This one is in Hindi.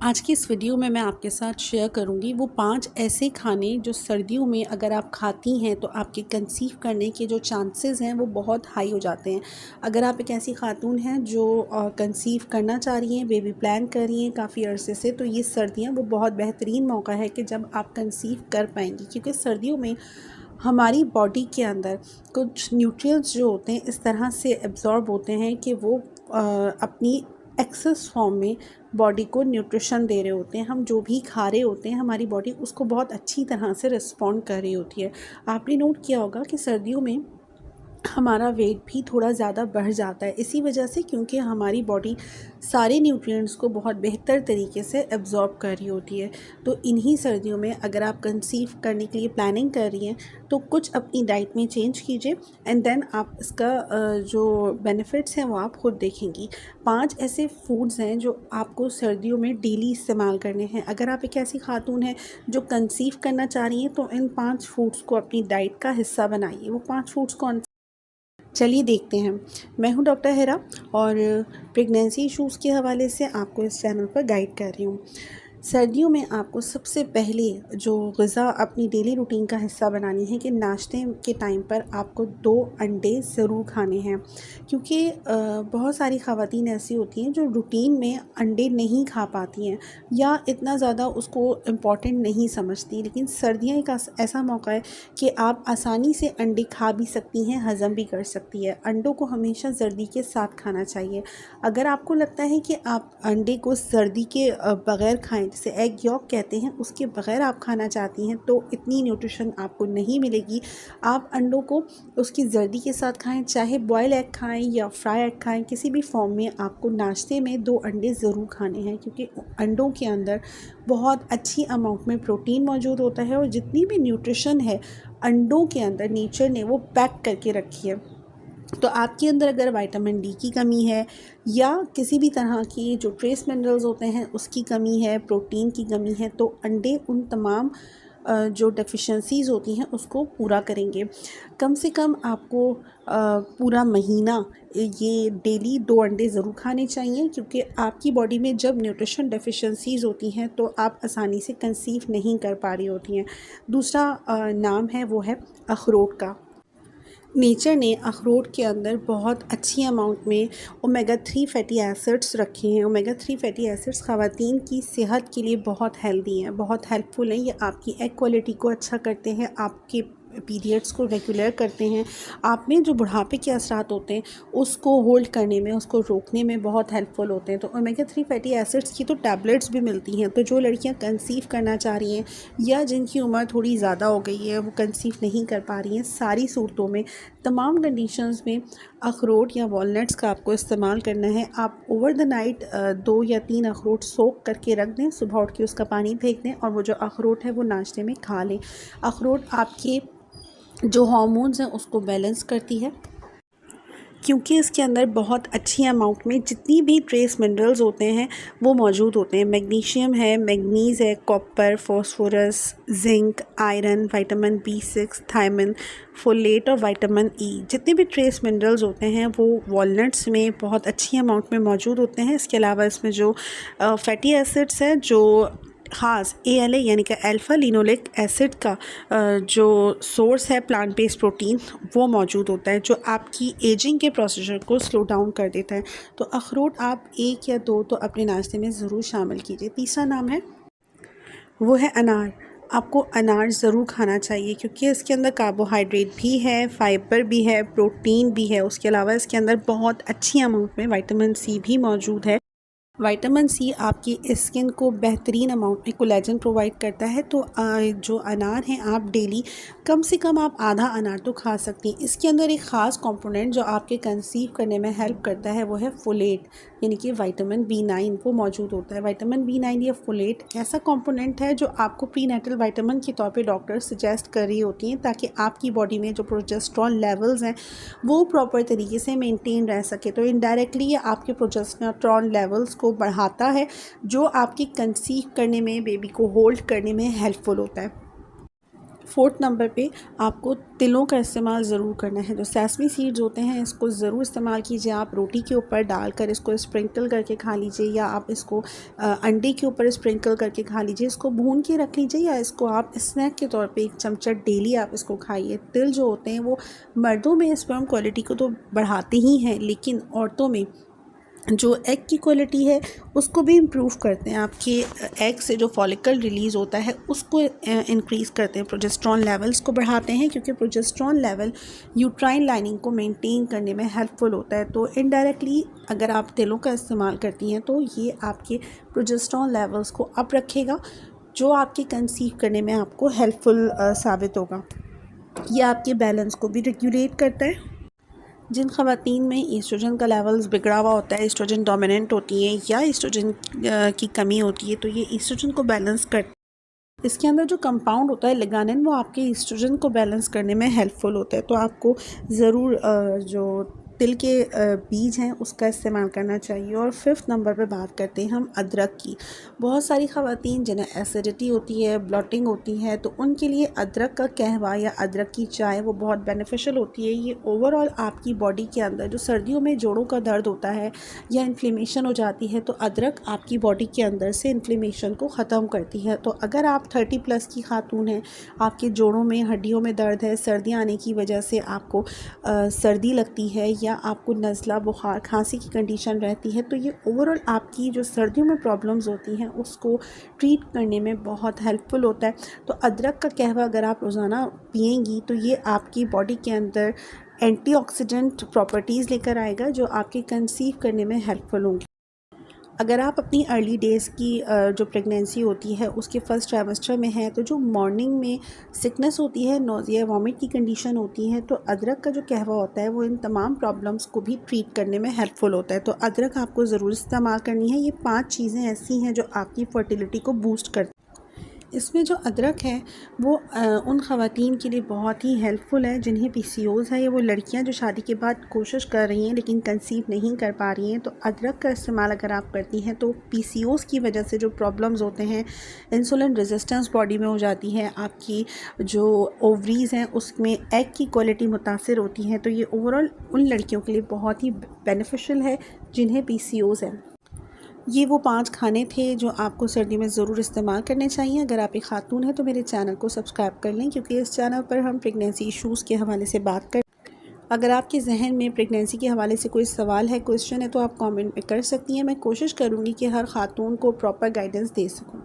आज की इस वीडियो में मैं आपके साथ शेयर करूंगी वो 5 ऐसे खाने जो सर्दियों में अगर आप खाती हैं तो आपके कंसीव करने के जो चांसेस हैं वो बहुत हाई हो जाते हैं। अगर आप एक ऐसी खातून हैं जो कंसीव करना चाह रही हैं, बेबी प्लान कर रही हैं काफ़ी अरसे से, तो ये सर्दियां वो बहुत बेहतरीन मौका है कि जब आप कंसीव कर पाएंगी, क्योंकि सर्दियों में हमारी बॉडी के अंदर कुछ न्यूट्रिएंट्स जो होते हैं इस तरह से एब्ज़ॉर्ब होते हैं कि वो अपनी एक्सेस फॉर्म में बॉडी को न्यूट्रिशन दे रहे होते हैं। हम जो भी खा रहे होते हैं हमारी बॉडी उसको बहुत अच्छी तरह से रिस्पॉन्ड कर रही होती है। आपने नोट किया होगा कि सर्दियों में हमारा वेट भी थोड़ा ज़्यादा बढ़ जाता है, इसी वजह से क्योंकि हमारी बॉडी सारे न्यूट्रिएंट्स को बहुत बेहतर तरीके से एब्ज़ॉर्ब कर रही होती है। तो इन्हीं सर्दियों में अगर आप कंसीव करने के लिए प्लानिंग कर रही हैं तो कुछ अपनी डाइट में चेंज कीजिए एंड देन आप इसका जो बेनिफिट्स हैं वो आप खुद देखेंगी। 5 ऐसे फूड्स हैं जो आपको सर्दियों में डेली इस्तेमाल करने हैं। अगर आप एक ऐसी खातून हैं जो कंसीव करना चाह रही हैं तो इन 5 फूड्स को अपनी डाइट का हिस्सा बनाइए। वो 5 फूड्स कौन, चलिए देखते हैं। मैं हूं डॉक्टर हेरा और प्रेगनेंसी इश्यूज़ के हवाले से आपको इस चैनल पर गाइड कर रही हूं। सर्दियों में आपको सबसे पहले जो ग़िज़ा अपनी डेली रूटीन का हिस्सा बनानी है कि नाश्ते के टाइम पर आपको 2 अंडे ज़रूर खाने हैं, क्योंकि बहुत सारी ख़वातीन ऐसी होती हैं जो रूटीन में अंडे नहीं खा पाती हैं या इतना ज़्यादा उसको इम्पॉर्टेंट नहीं समझती। लेकिन सर्दियाँ एक ऐसा मौका है कि आप आसानी से अंडे खा भी सकती हैं, हज़म भी कर सकती है। अंडों को हमेशा सर्दी के साथ खाना चाहिए। अगर आपको लगता है कि आप अंडे को सर्दी के बग़ैर खाएं, जिसे एग यॉक कहते हैं, उसके बग़ैर आप खाना चाहती हैं तो इतनी न्यूट्रिशन आपको नहीं मिलेगी। आप अंडों को उसकी जर्दी के साथ खाएं, चाहे बॉयल एग खाएं या फ्राई एग खाएं, किसी भी फॉर्म में आपको नाश्ते में 2 अंडे ज़रूर खाने हैं, क्योंकि अंडों के अंदर बहुत अच्छी अमाउंट में प्रोटीन मौजूद होता है और जितनी भी न्यूट्रिशन है अंडों के अंदर नेचर ने वो पैक करके रखी है। तो आपके अंदर अगर विटामिन डी की कमी है या किसी भी तरह की जो ट्रेस मिनरल्स होते हैं उसकी कमी है, प्रोटीन की कमी है, तो अंडे उन तमाम जो डेफिशिएंसीज़ होती हैं उसको पूरा करेंगे। कम से कम आपको पूरा महीना ये डेली 2 अंडे ज़रूर खाने चाहिए, क्योंकि आपकी बॉडी में जब न्यूट्रिशन डेफिशिएंसीज़ होती हैं तो आप आसानी से कंसीव नहीं कर पा रही होती हैं। दूसरा नाम है वो है अखरोट का। नेचर ने अखरोट के अंदर बहुत अच्छी अमाउंट में ओमेगा 3 फैटी एसिड्स रखे हैं। ओमेगा 3 फैटी एसिड्स ख़वातीन की सेहत के लिए बहुत हेल्दी हैं, बहुत हेल्पफुल हैं। ये आपकी एग क्वालिटी को अच्छा करते हैं, आपके पीरियड्स को रेगुलर करते हैं, आप में जो बुढ़ापे के असरात होते हैं उसको होल्ड करने में, उसको रोकने में बहुत हेल्पफुल होते हैं। तो ओमेगा 3 फैटी एसिड्स की तो टैबलेट्स भी मिलती हैं। तो जो लड़कियां कंसीव करना चाह रही हैं या जिनकी उम्र थोड़ी ज़्यादा हो गई है, वो कंसीव नहीं कर पा रही हैं, सारी सूरतों में, तमाम कंडीशंस में अखरोट या वॉलनट्स का आपको इस्तेमाल करना है। आप ओवर द नाइट 2 या 3 अखरोट सोक करके रख दें, सुबह उठ के उसका पानी फेंक दें और वो जो अखरोट है वो नाश्ते में खा लें। अखरोट आपके जो हार्मोन्स हैं उसको बैलेंस करती है, क्योंकि इसके अंदर बहुत अच्छी अमाउंट में जितनी भी ट्रेस मिनरल्स होते हैं वो मौजूद होते हैं। मैग्नीशियम है, मैंगनीज़ है, copper, phosphorus, zinc, iron, vitamin B6, thiamine, folate और विटामिन E, जितने भी ट्रेस मिनरल्स होते हैं वो वॉलनट्स में बहुत अच्छी अमाउंट में मौजूद होते हैं। इसके अलावा इसमें जो फैटी एसिड्स हैं, जो ख़ास ALA यानी कि अल्फ़ा लिनोलिक एसिड का जो सोर्स है प्लांट बेस्ड प्रोटीन, वो मौजूद होता है, जो आपकी एजिंग के प्रोसीजर को स्लो डाउन कर देता है। तो अखरोट आप 1 या 2 तो अपने नाश्ते में ज़रूर शामिल कीजिए। तीसरा नाम है वो है अनार। आपको अनार ज़रूर खाना चाहिए, क्योंकि इसके अंदर कार्बोहाइड्रेट भी है, फाइबर भी है, प्रोटीन भी है। उसके अलावा इसके अंदर बहुत अच्छी अमाउंट में विटामिन C भी मौजूद है। विटामिन C आपकी स्किन को बेहतरीन अमाउंट में कोलेजन प्रोवाइड करता है। तो जो अनार हैं आप डेली कम से कम आप आधा अनार तो खा सकती हैं। इसके अंदर एक ख़ास कंपोनेंट जो आपके कंसीव करने में हेल्प करता है वो है फोलेट, यानी कि विटामिन B9 वो मौजूद होता है। विटामिन B9 या फोलेट ऐसा कंपोनेंट है जो आपको प्रीनेटल विटामिन के तौर पे डॉक्टर सजेस्ट कर रही होती हैं, ताकि आपकी बॉडी में जो प्रोजेस्टेरॉन लेवल्स हैं वो प्रॉपर तरीके से मेंटेन रह सके। तो इनडायरेक्टली ये आपके प्रोजेस्टेरॉन लेवल्स को बढ़ाता है, जो आपकी कंसीव करने में, बेबी को होल्ड करने में हेल्पफुल होता है। 4th नंबर पे आपको तिलों का इस्तेमाल ज़रूर करना है। जो सेसमी सीड्स होते हैं इसको ज़रूर इस्तेमाल कीजिए। आप रोटी के ऊपर डालकर इसको स्प्रिंकल करके खा लीजिए, या आप इसको अंडे के ऊपर स्प्रिंकल करके खा लीजिए। इसको भून के रख लीजिए, या इसको आप स्नैक के तौर पे 1 चमचा डेली आप इसको खाइए। तिल जो होते हैं वो मर्दों में स्पर्म क्वालिटी को तो बढ़ाते ही हैं, लेकिन औरतों में जो एग की क्वालिटी है उसको भी इम्प्रूव करते हैं। आपके एग से जो फॉलिकल रिलीज़ होता है उसको इंक्रीज़ करते हैं, प्रोजेस्टेरॉन लेवल्स को बढ़ाते हैं, क्योंकि प्रोजेस्टेरॉन लेवल यूट्राइन लाइनिंग को मेंटेन करने में हेल्पफुल होता है। तो इनडायरेक्टली अगर आप तिलों का इस्तेमाल करती हैं तो ये आपके प्रोजेस्टेरॉन लेवल्स को अप रखेगा, जो आपके कंसीव करने में आपको हेल्पफुल साबित होगा। ये आपके बैलेंस को भी रेगुलेट करता है। जिन ख़वातीन में ईस्ट्रोजन का लेवल्स बिगड़ा हुआ होता है, ईस्ट्रोजन डोमिनेंट होती हैं या ईस्ट्रोजन की कमी होती है, तो ये ईस्ट्रोजन को बैलेंस कर, इसके अंदर जो कंपाउंड होता है लिगानिन, वो आपके ईस्ट्रोजन को बैलेंस करने में हेल्पफुल होता है। तो आपको ज़रूर जो तिल के बीज हैं उसका इस्तेमाल करना चाहिए। और 5th नंबर पे बात करते हैं हम अदरक की। बहुत सारी ख़वातीन जिन्हें एसिडिटी होती है, ब्लॉटिंग होती है, तो उनके लिए अदरक का कहवा या अदरक की चाय वो बहुत बेनिफिशियल होती है। ये ओवरऑल आपकी बॉडी के अंदर जो सर्दियों में जोड़ों का दर्द होता है या इन्फ्लेमेशन हो जाती है, तो अदरक आपकी बॉडी के अंदर से इन्फ्लेमेशन को ख़त्म करती है। तो अगर आप 30+ की खातून हैं, आपके जोड़ों में हड्डियों में दर्द है, सर्दियाँ आने की वजह से आपको सर्दी लगती है, या आपको नज़ला, बुखार, खांसी की कंडीशन रहती है, तो ये ओवरऑल आपकी जो सर्दियों में प्रॉब्लम्स होती हैं उसको ट्रीट करने में बहुत हेल्पफुल होता है। तो अदरक का कहवा अगर आप रोज़ाना पिएंगी तो ये आपकी बॉडी के अंदर एंटीऑक्सीडेंट प्रॉपर्टीज़ लेकर आएगा, जो आपके कंसीव करने में हेल्पफुल होंगी। अगर आप अपनी अर्ली डेज़ की जो प्रेगनेंसी होती है उसके फर्स्ट ट्राइमेस्टर में है, तो जो मॉर्निंग में सिकनेस होती है, नोज़िया, वॉमिट की कंडीशन होती है, तो अदरक का जो कहवा होता है वो इन तमाम प्रॉब्लम्स को भी ट्रीट करने में हेल्पफुल होता है। तो अदरक आपको ज़रूर इस्तेमाल करनी है। ये 5 चीज़ें ऐसी हैं जो आपकी फर्टिलिटी को बूस्ट करती हैं। इसमें जो अदरक है वो उन ख़वातीन के लिए बहुत ही हेल्पफुल है जिन्हें पीसीओज़ है, या वो लड़कियां जो शादी के बाद कोशिश कर रही हैं लेकिन कंसीव नहीं कर पा रही हैं। तो अदरक का इस्तेमाल अगर आप करती हैं तो पीसीओज़ की वजह से जो प्रॉब्लम्स होते हैं, इंसुलिन रेजिस्टेंस बॉडी में हो जाती है, आपकी जो ओवरीज़ हैं उसमें एग की क्वालिटी मुतासिर होती है। तो ये ओवरऑल उन लड़कियों के लिए बहुत ही बेनिफिशियल है जिन्हें पीसीओज़ है। ये वो 5 खाने थे जो आपको सर्दी में ज़रूर इस्तेमाल करने चाहिए। अगर आप एक खातून हैं तो मेरे चैनल को सब्सक्राइब कर लें, क्योंकि इस चैनल पर हम प्रेगनेंसी इश्यूज़ के हवाले से बात कर। अगर आपके जहन में प्रेगनेंसी के हवाले से कोई सवाल है, क्वेश्चन है, तो आप कमेंट में कर सकती हैं। मैं कोशिश करूँगी कि हर खातून को प्रॉपर गाइडेंस दे सकूँ।